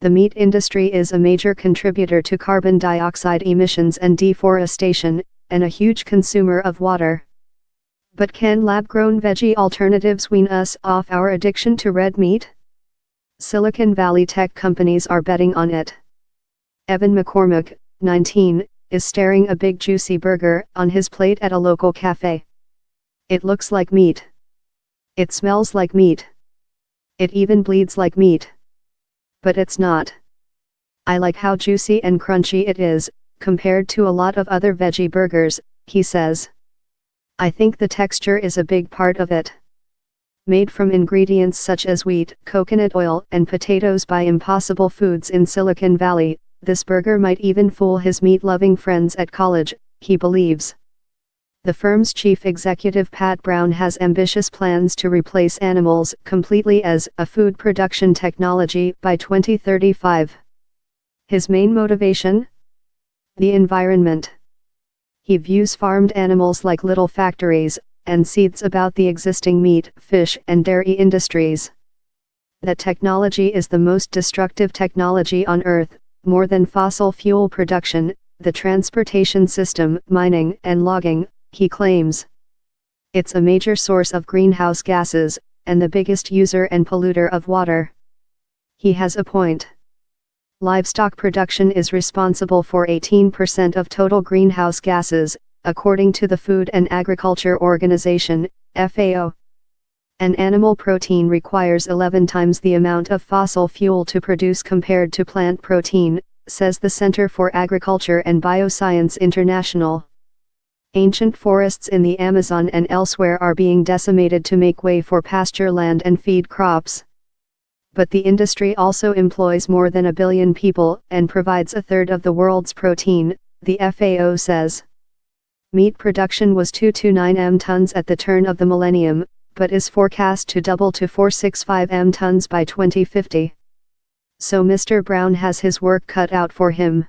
The meat industry is a major contributor to carbon dioxide emissions and deforestation, and a huge consumer of water. But can lab-grown veggie alternatives wean us off our addiction to red meat? Silicon Valley tech companies are betting on it. Evan McCormack, 19, is staring a big juicy burger on his plate at a local cafe. It looks like meat. It smells like meat. It even bleeds like meat. But it's not. I like how juicy and crunchy it is, compared to a lot of other veggie burgers, he says. I think the texture is a big part of it. Made from ingredients such as wheat, coconut oil, and potatoes by Impossible Foods in Silicon Valley, this burger might even fool his meat-loving friends at college, he believes. The firm's chief executive Pat Brown has ambitious plans to replace animals completely as a food production technology by 2035. His main motivation? The environment. He views farmed animals like little factories, and seethes about the existing meat, fish, and dairy industries. That technology is the most destructive technology on Earth, more than fossil fuel production, the transportation system, mining, and logging, he claims. It's a major source of greenhouse gases, and the biggest user and polluter of water. He has a point. Livestock production is responsible for 18% of total greenhouse gases, according to the Food and Agriculture Organization, FAO. An animal protein requires 11 times the amount of fossil fuel to produce compared to plant protein, says the Center for Agriculture and Bioscience International. Ancient forests in the Amazon and elsewhere are being decimated to make way for pasture land and feed crops. But the industry also employs more than 1 billion people and provides a third of the world's protein, the FAO says. Meat production was 229 m tons at the turn of the millennium, but is forecast to double to 465 m tons by 2050. So Mr. Brown has his work cut out for him.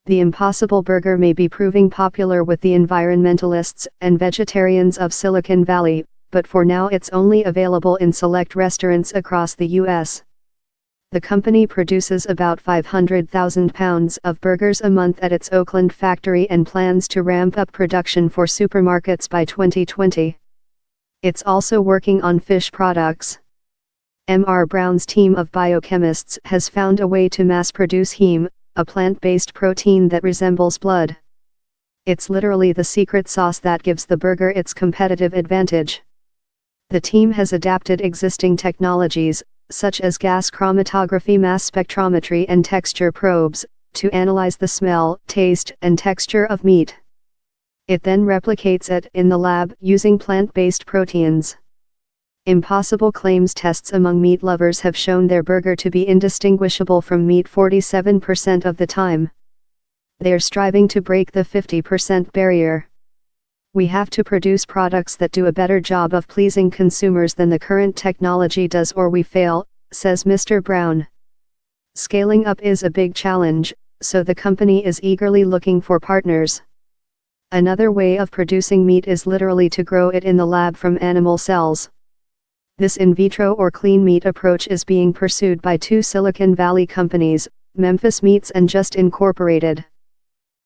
The Impossible Burger may be proving popular with the environmentalists and vegetarians of Silicon Valley, but for now it's only available in select restaurants across the U.S. The company produces about 500,000 pounds of burgers a month at its Oakland factory and plans to ramp up production for supermarkets by 2020. It's also working on fish products. Mr. Brown's team of biochemists has found a way to mass-produce heme, a plant-based protein that resembles blood. It's literally the secret sauce that gives the burger its competitive advantage. The team has adapted existing technologies, such as gas chromatography, mass spectrometry, and texture probes, to analyze the smell, taste, and texture of meat. It then replicates it in the lab using plant-based proteins. Impossible claims tests among meat lovers have shown their burger to be indistinguishable from meat 47% of the time. They're striving to break the 50% barrier. We have to produce products that do a better job of pleasing consumers than the current technology does, or we fail, says Mr. Brown. Scaling up is a big challenge, so the company is eagerly looking for partners. Another way of producing meat is literally to grow it in the lab from animal cells. This in vitro or clean meat approach is being pursued by 2 Silicon Valley companies, Memphis Meats and Just Incorporated.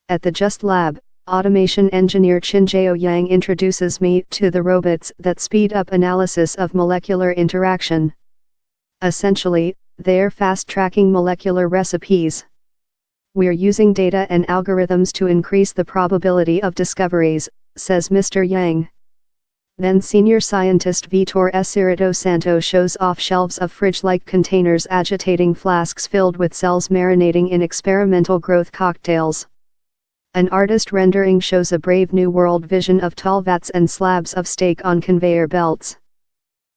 At the Just Lab, automation engineer Chinjao Yang introduces meat to the robots that speed up analysis of molecular interaction. Essentially, they're fast-tracking molecular recipes. We're using data and algorithms to increase the probability of discoveries, says Mr. Yang. Then senior scientist Vitor Espirito Santo shows off shelves of fridge-like containers agitating flasks filled with cells marinating in experimental growth cocktails. An artist rendering shows a brave new world vision of tall vats and slabs of steak on conveyor belts.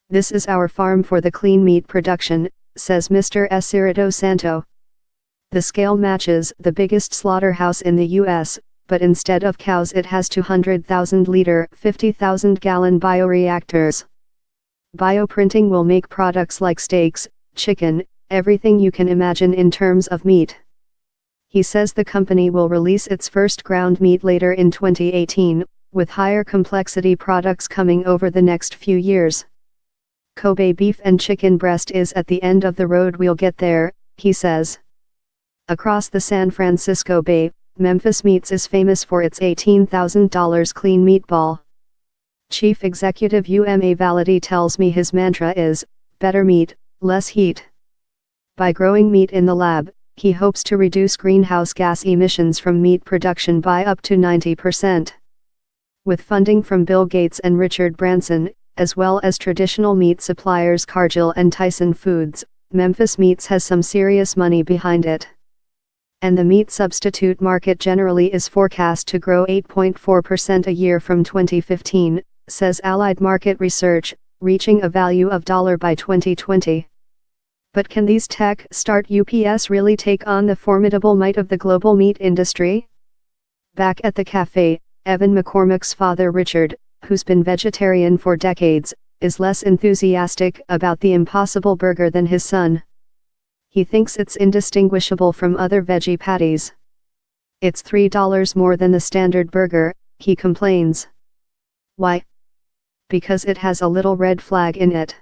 This is our farm for the clean meat production, says Mr. Espirito Santo. The scale matches the biggest slaughterhouse in the U.S., but instead of cows it has 200,000-liter, 50,000-gallon bioreactors. Bioprinting will make products like steaks, chicken, everything you can imagine in terms of meat. He says the company will release its first ground meat later in 2018, with higher complexity products coming over the next few years. Kobe beef and chicken breast is at the end of the road. We'll get there, he says. Across the San Francisco Bay, Memphis Meats is famous for its $18,000 clean meatball. Chief Executive Uma Valadi tells me his mantra is, better meat, less heat. By growing meat in the lab, he hopes to reduce greenhouse gas emissions from meat production by up to 90%. With funding from Bill Gates and Richard Branson, as well as traditional meat suppliers Cargill and Tyson Foods, Memphis Meats has some serious money behind it. And the meat substitute market generally is forecast to grow 8.4% a year from 2015, says Allied Market Research, reaching a value of $1 by 2020. But can these tech start UPS really take on the formidable might of the global meat industry? Back at the cafe, Evan McCormick's father Richard, who's been vegetarian for decades, is less enthusiastic about the Impossible Burger than his son. He thinks it's indistinguishable from other veggie patties. It's $3 more than the standard burger, he complains. Why? Because it has a little red flag in it.